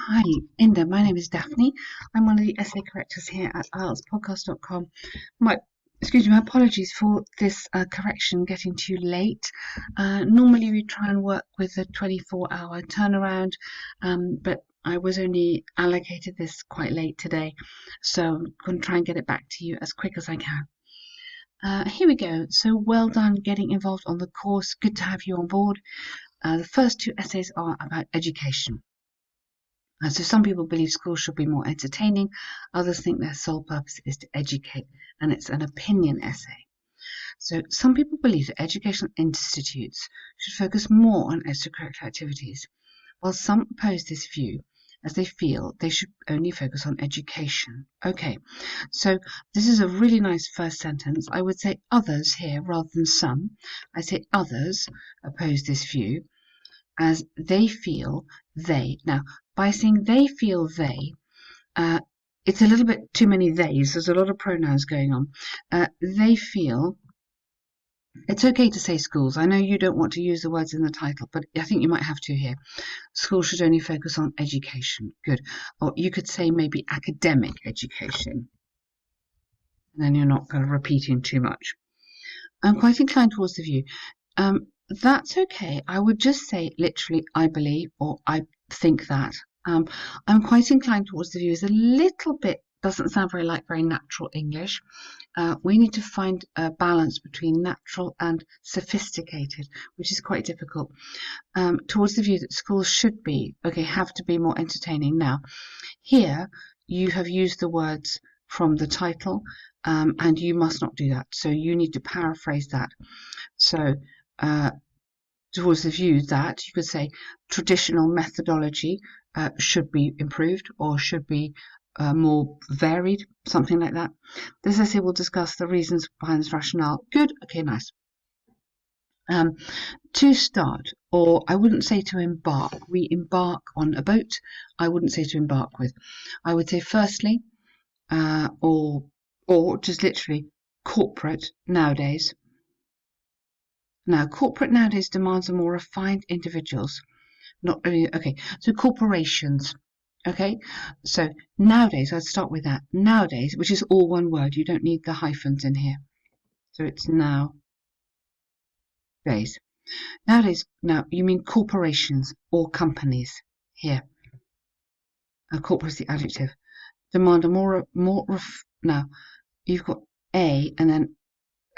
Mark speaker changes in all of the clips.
Speaker 1: Hi, Inder. My name is Daphne. I'm one of the essay correctors here at IELTSpodcast.com. My apologies for this correction getting to you late. Normally we try and work with a 24-hour turnaround, but I was only allocated this quite late today, so I'm going to try and get it back to you as quick as I can. Here we go. So well done getting involved on the course. Good to have you on board. The first two essays are about education. So some people believe schools should be more entertaining, others think their sole purpose is to educate, and it's an opinion essay. So some people believe that educational institutes should focus more on extracurricular activities, while some oppose this view as they feel they should only focus on education. Okay, so this is a really nice first sentence. I would say others here rather than some. I say others oppose this view as they feel they. Now, by saying they feel they, it's a little bit too many theys. There's a lot of pronouns going on. They feel it's okay to say schools. I know you don't want to use the words in the title, but I think you might have to here. Schools should only focus on education. Good. Or you could say maybe academic education. And then you're not kind of repeating too much. I'm quite inclined towards the view. That's okay. I would just say literally, I believe, or I think that. I'm quite inclined towards the view is a little bit, doesn't sound very natural English. We need to find a balance between natural and sophisticated, which is quite difficult. Towards the view that schools should be, have to be more entertaining. Now, here you have used the words from the title, and you must not do that. So you need to paraphrase that. So towards the view that you could say traditional methodology should be improved or should be more varied, something like that. This essay will discuss the reasons behind this rationale. Good, okay, nice. To start, or I wouldn't say to embark. We embark on a boat. I wouldn't say to embark with. I would say firstly, or just literally corporate nowadays. Now, corporate nowadays demands a more refined individuals. Not only, so corporations. Okay, so nowadays, I'd start with that. Nowadays, which is all one word, you don't need the hyphens in here. So it's nowadays. Nowadays, now you mean corporations or companies here. Corporate is the adjective. Demand a now you've got A and then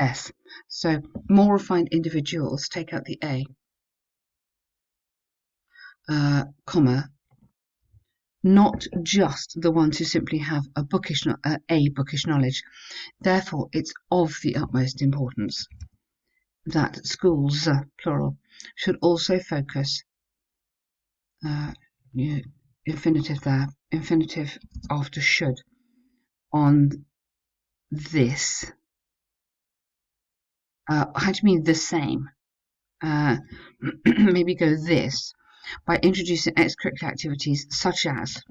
Speaker 1: S. So more refined individuals, take out the A, comma, not just the ones who simply have a bookish knowledge. Therefore, it's of the utmost importance that schools, plural, should also focus, infinitive there, infinitive after should, on this. How do you mean the same? Maybe go this, by introducing extracurricular activities such as,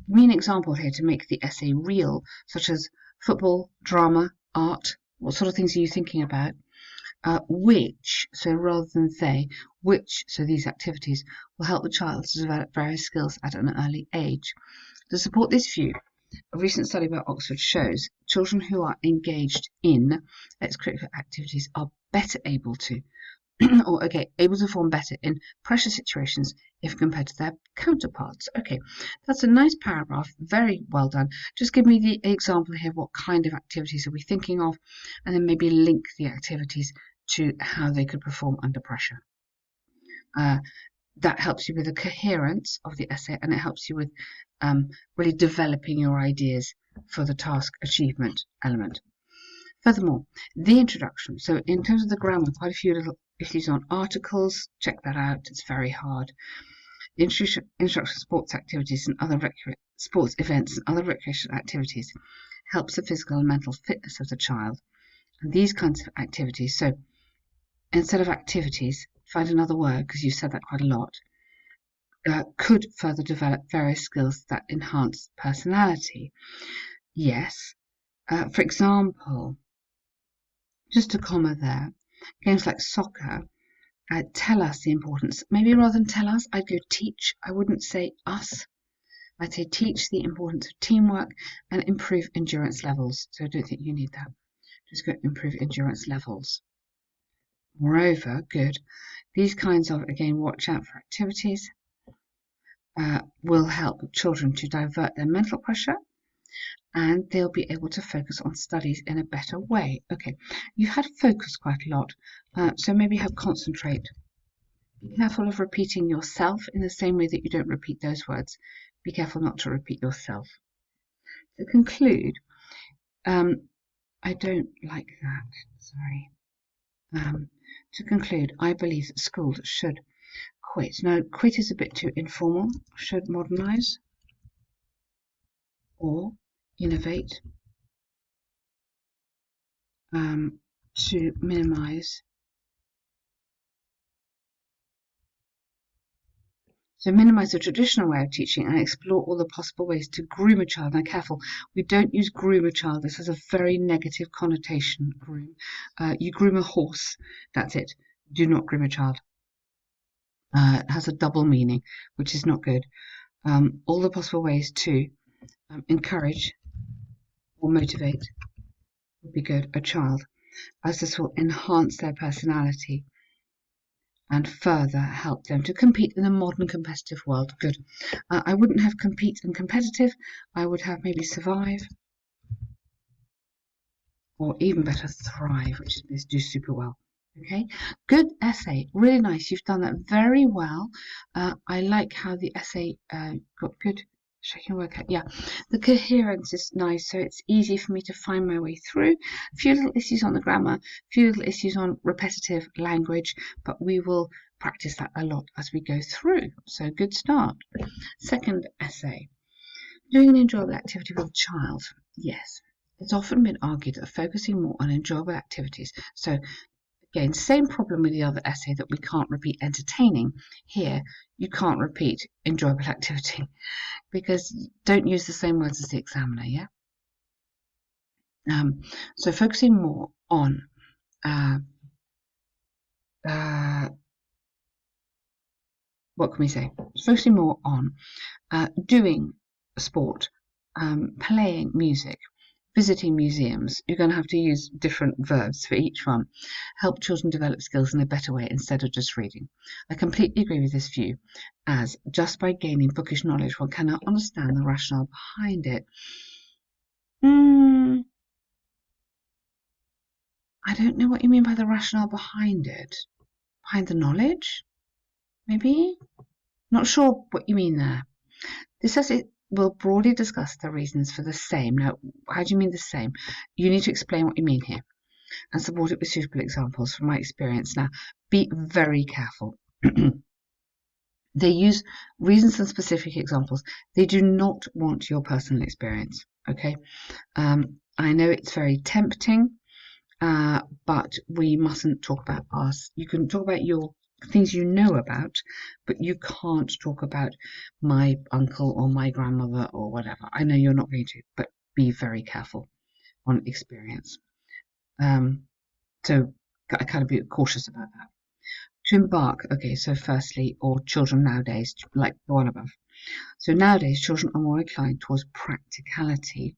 Speaker 1: give me an example here to make the essay real, such as football, drama, art. What sort of things are you thinking about? Which, so rather than they, which, so these activities, will help the child to develop various skills at an early age. To support this view, a recent study by Oxford shows children who are engaged in extracurricular activities are better able to, able to perform better in pressure situations if compared to their counterparts. Okay, that's a nice paragraph. Very well done. Just give me the example here. What kind of activities are we thinking of? And then maybe link the activities to how they could perform under pressure. That helps you with the coherence of the essay, and it helps you with really developing your ideas for the task achievement element. Furthermore, the introduction. So in terms of the grammar, quite a few little issues on articles. Check that out. It's very hard. The introduction sports activities and other sports events and other recreational activities helps the physical and mental fitness of the child. And these kinds of activities. So instead of activities, find another word because you said that quite a lot. Could further develop various skills that enhance personality. Yes. For example, just a comma there, games like soccer Tell us the importance. Maybe rather than tell us, I'd go teach. I wouldn't say us. I'd say teach the importance of teamwork and improve endurance levels. So I don't think you need that. Just go improve endurance levels. Moreover, good. These kinds of, again, watch out for activities will help children to divert their mental pressure, and they'll be able to focus on studies in a better way. Okay, you had focus quite a lot, so maybe have concentrate. Be careful of repeating yourself in the same way that you don't repeat those words. Be careful not to repeat yourself. To conclude, I don't like that, sorry. To conclude, I believe that schools should quit. Now, quit is a bit too informal. Should modernise or innovate to minimise. So minimise the traditional way of teaching and explore all the possible ways to groom a child. Now, careful, we don't use groom a child. This has a very negative connotation, groom. You groom a horse, that's it. Do not groom a child. It has a double meaning, which is not good. All the possible ways to encourage or motivate would be good a child, as this will enhance their personality and further help them to compete in a modern competitive world. Good. I wouldn't have compete and competitive. I would have maybe survive, or even better, thrive, which is do super well. Okay, good essay, really nice. You've done that very well. I like how the essay got good. Checking work out. Yeah, the coherence is nice, so it's easy for me to find my way through. A few little issues on the grammar, a few little issues on repetitive language, but we will practice that a lot as we go through. So good start. Second essay, doing an enjoyable activity with a child. Yes, it's often been argued that focusing more on enjoyable activities. So again, same problem with the other essay that we can't repeat entertaining. Here, you can't repeat enjoyable activity because don't use the same words as the examiner, yeah? So focusing more on what can we say? Focusing more on doing sport, playing music, visiting museums. You're going to have to use different verbs for each one. Help children develop skills in a better way instead of just reading. I completely agree with this view, as just by gaining bookish knowledge one cannot understand the rationale behind it. I don't know what you mean by the rationale behind it. Behind the knowledge? Maybe? Not sure what you mean there. This says it will broadly discuss the reasons for the same. Now, how do you mean the same? You need to explain what you mean here and support it with suitable examples from my experience. Now, be very careful. They use reasons and specific examples. They do not want your personal experience, okay? I know it's very tempting, but we mustn't talk about us. You can talk about your things you know about, but you can't talk about my uncle or my grandmother or whatever. I know you're not going to, but be very careful on experience. So I kind of be cautious about that. To embark, okay, so firstly, or children nowadays, like the one above. So nowadays, children are more inclined towards practicality.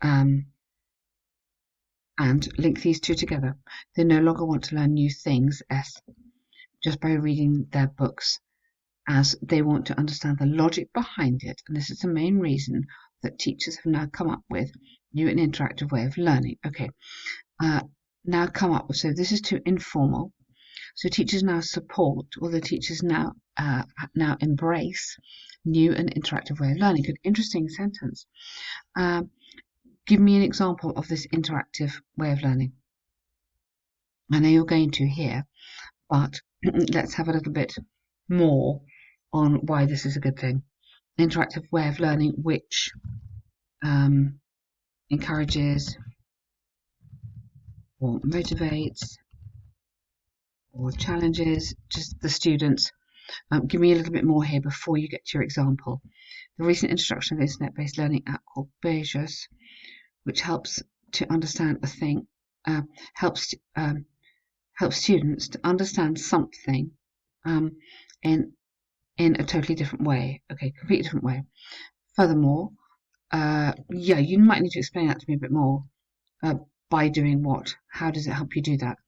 Speaker 1: And link these two together. They no longer want to learn new things, just by reading their books, as they want to understand the logic behind it. And this is the main reason that teachers have now come up with new and interactive way of learning. Okay, now come up with, so this is too informal. So teachers now support, or the teachers now embrace new and interactive way of learning. Good, interesting sentence. Give me an example of this interactive way of learning. I know you're going to here, but let's have a little bit more on why this is a good thing. Interactive way of learning which encourages or motivates or challenges just the students. Give me a little bit more here before you get to your example. The recent introduction of internet-based learning app called Bejas, which helps to understand a thing, helps help students to understand something in a totally different way. Okay, completely different way. Furthermore, yeah, you might need to explain that to me a bit more. By doing what? How does it help you do that?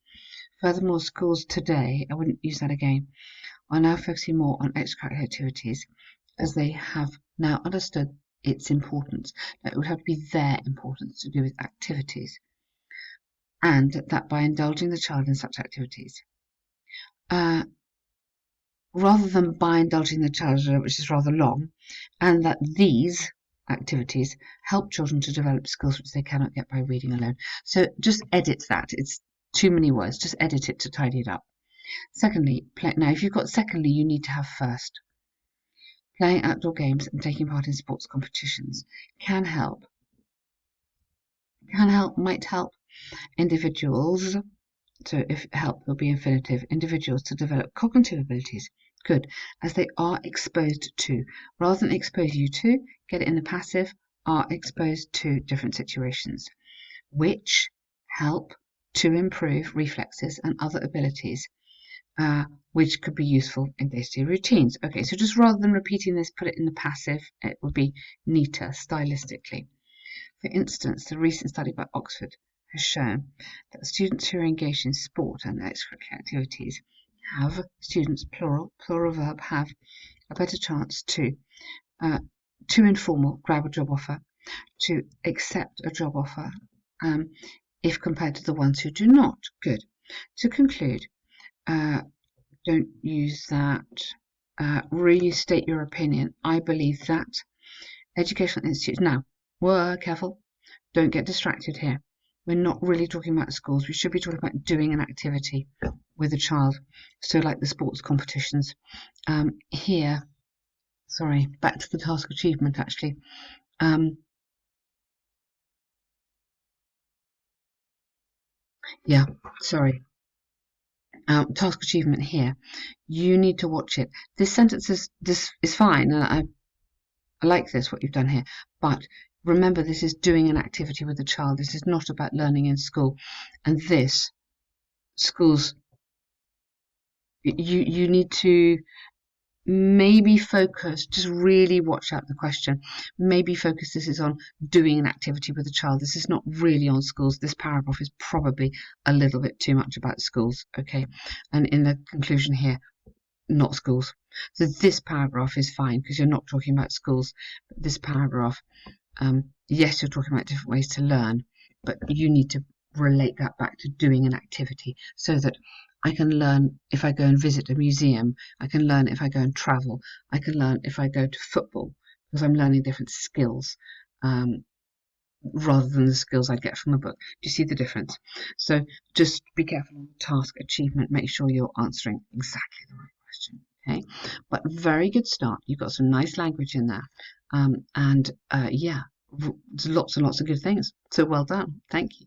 Speaker 1: Furthermore, schools today, I wouldn't use that again, are now focusing more on extracurricular activities as they have now understood its importance. That it would have to be their importance to do with activities, and that by indulging the child in such activities, uh, rather than by indulging the child, which is rather long, and that these activities help children to develop skills which they cannot get by reading alone. So just edit that. It's too many words. Just edit it to tidy it up. Secondly, now if you've got secondly, you need to have first. Playing outdoor games and taking part in sports competitions might help individuals. So if help will be infinitive, individuals to develop cognitive abilities. Good, as they are exposed to. Rather than expose you to, get it in the passive, are exposed to different situations, which help to improve reflexes and other abilities, which could be useful in day-to-day routines. Okay, so just rather than repeating this, put it in the passive. It would be neater stylistically. For instance, the recent study by Oxford has shown that students who are engaged in sport and extracurricular activities have, students plural verb, have a better chance to informal grab a job offer, to accept a job offer, if compared to the ones who do not. Good. To conclude, don't use that. Really state your opinion. I believe that educational institutes. Now, careful. Don't get distracted here. We're not really talking about schools. We should be talking about doing an activity with a child. So like the sports competitions. Here, sorry, back to the task achievement actually. Yeah, sorry. Task achievement here. You need to watch it. This is fine, and I like this, what you've done here. But remember, this is doing an activity with a child. This is not about learning in school. And this, schools, you need to maybe focus, just really watch out the question. Maybe focus this is on doing an activity with a child. This is not really on schools. This paragraph is probably a little bit too much about schools, okay? And in the conclusion here, not schools. So this paragraph is fine because you're not talking about schools. But this paragraph, yes, you're talking about different ways to learn, but you need to relate that back to doing an activity so that I can learn if I go and visit a museum. I can learn if I go and travel. I can learn if I go to football because I'm learning different skills rather than the skills I get from a book. Do you see the difference? So just be careful on the task achievement. Make sure you're answering exactly the right question. Okay, but very good start. You've got some nice language in there, and yeah, lots and lots of good things. So well done. Thank you.